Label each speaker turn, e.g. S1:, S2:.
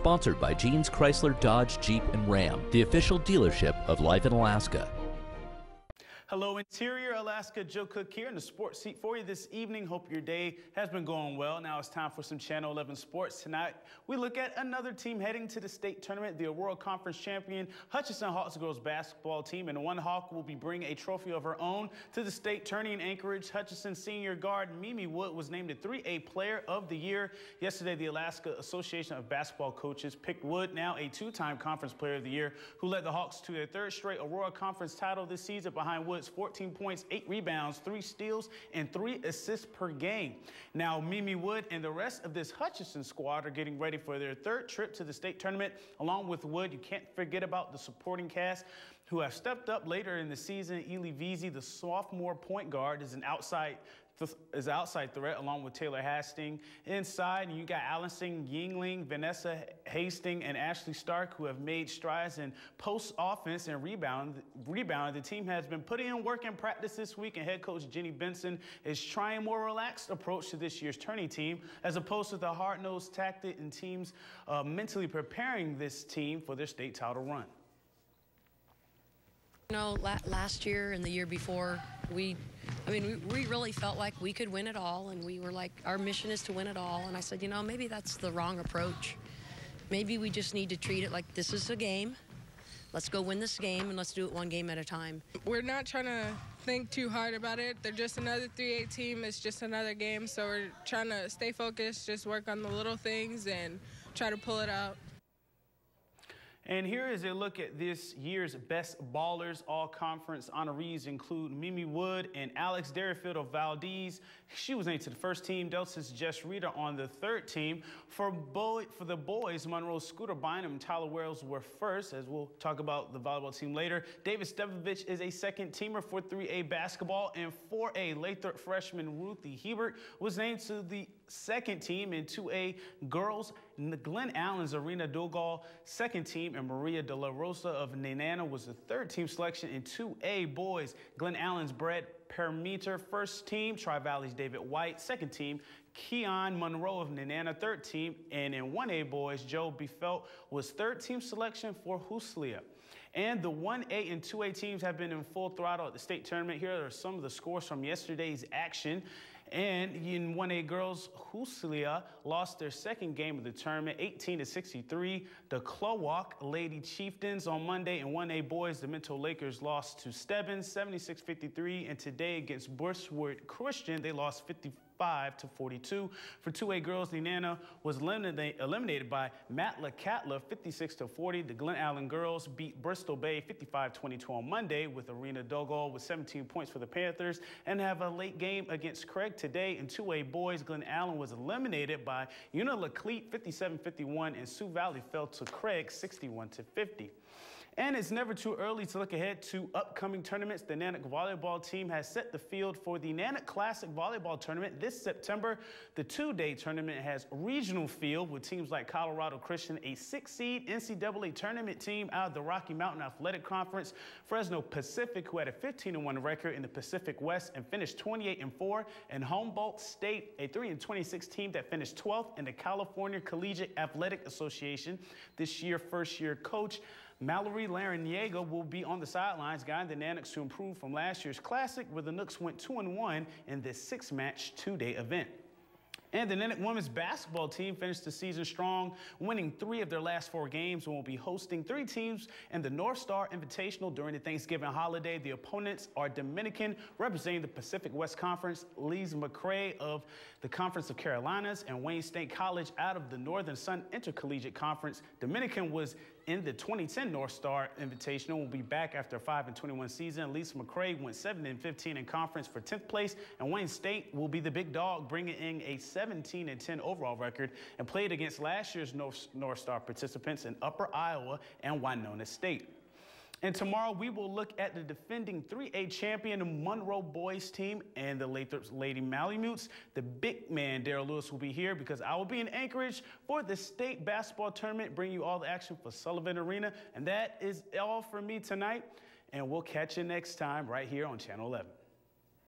S1: Sponsored by Jeans Chrysler Dodge Jeep and Ram, the official dealership of Life in Alaska.
S2: Hello, Interior Alaska. Joe Cook here in the sports seat for you this evening. Hope your day has been going well. Now it's time for some Channel 11 sports. Tonight, we look at another team heading to the state tournament, the Aurora Conference champion Hutchinson Hawks girls basketball team. And one Hawk will be bringing a trophy of her own to the state tourney in Anchorage. Hutchinson senior guard Mimi Wood was named the 3A Player of the Year. Yesterday, the Alaska Association of Basketball Coaches picked Wood, now a two-time Conference Player of the Year, who led the Hawks to their third straight Aurora Conference title this season behind Wood 14 points, 8 rebounds, 3 steals, and 3 assists per game. Now, Mimi Wood and the rest of this Hutchinson squad are getting ready for their third trip to the state tournament. Along with Wood, you can't forget about the supporting cast who have stepped up later in the season. Ely Veazey, the sophomore point guard, is an outside threat, along with Taylor Hastings. Inside, you got Allison Yingling, Vanessa Hastings, and Ashley Stark, who have made strides in post offense and rebound. The team has been putting in work in practice this week, and head coach Jenny Benson is trying a more relaxed approach to this year's tourney team, as opposed to the hard-nosed tactic and teams mentally preparing this team for their state title run.
S3: You know, last year and the year before, we really felt like we could win it all, and we were like, our mission is to win it all. And I said, you know, maybe that's the wrong approach. Maybe we just need to treat it like this is a game. Let's go win this game, and let's do it one game at a time.
S4: We're not trying to think too hard about it. They're just another 3A team. It's just another game, so we're trying to stay focused, just work on the little things, and try to pull it out.
S2: And here is a look at this year's best ballers. All conference honorees include Mimi Wood and Alex Derrifield of Valdez. She was named to the first team. Delta's Jess Reeder on the third team. For the boys, Monroe Scooter Bynum and Tyler Wells were first, as we'll talk about the volleyball team later. David Stevovich is a second teamer for 3A basketball. And 4A, Lathrop freshman Ruthie Hebert was named to the second team. In 2A girls, Glen Allen's Arena Dogal, second team, and Maria De La Rosa of Nenana was the third team selection. In 2A boys, Glen Allen's Brett Permeter, first team, Tri-Valley's David White, second team, Keon Monroe of Nenana, third team, and in 1A boys, Joe Befelt was third team selection for Huslia. And the 1A and 2A teams have been in full throttle at the state tournament. Here are some of the scores from yesterday's action. And in 1A girls, Huslia lost their second game of the tournament, 18-63. The Clowalk Lady Chieftains on Monday. In 1A boys, the Minto Lakers lost to Stebbins, 76-53. And today against Bushwood Christian, they lost 55-42. For 2A girls, Nenana was eliminated by Matla Catla, 56-40. The Glen Allen girls beat Bristol Bay 55-22 on Monday, with Arena Dogal with 17 points for the Panthers, and have a late game against Craig today. In 2A boys, Glen Allen was eliminated by Unalakleet 57-51, and Sioux Valley fell to Craig 61-50. And it's never too early to look ahead to upcoming tournaments. The Nanac volleyball team has set the field for the Nanac Classic Volleyball Tournament this September. The two-day tournament has regional field with teams like Colorado Christian, a 6-seed NCAA tournament team out of the Rocky Mountain Athletic Conference, Fresno Pacific, who had a 15-1 record in the Pacific West and finished 28-4, and Humboldt State, a 3-26 team that finished 12th in the California Collegiate Athletic Association. This year, first-year coach Mallory Lariniego will be on the sidelines, guiding the Nanacs to improve from last year's Classic, where the Nooks went 2-1 in this 6-match two-day event. And the Nanac women's basketball team finished the season strong, winning 3 of their last 4 games, and will be hosting 3 teams in the North Star Invitational during the Thanksgiving holiday. The opponents are Dominican, representing the Pacific West Conference, Lise McCray of the Conference of Carolinas, and Wayne State College out of the Northern Sun Intercollegiate Conference. Dominican was in the 2010 North Star Invitational, will be back after a 5-21 season. Lisa McCray went 7-15 in conference for 10th place, and Wayne State will be the big dog, bringing in a 17-10 overall record, and played against last year's North Star participants in Upper Iowa and Winona State. And tomorrow we will look at the defending 3A champion Monroe boys team and the Lathrop Lady Malamutes. The big man, Daryl Lewis, will be here because I will be in Anchorage for the state basketball tournament, bring you all the action for Sullivan Arena. And that is all for me tonight. And we'll catch you next time right here on Channel 11.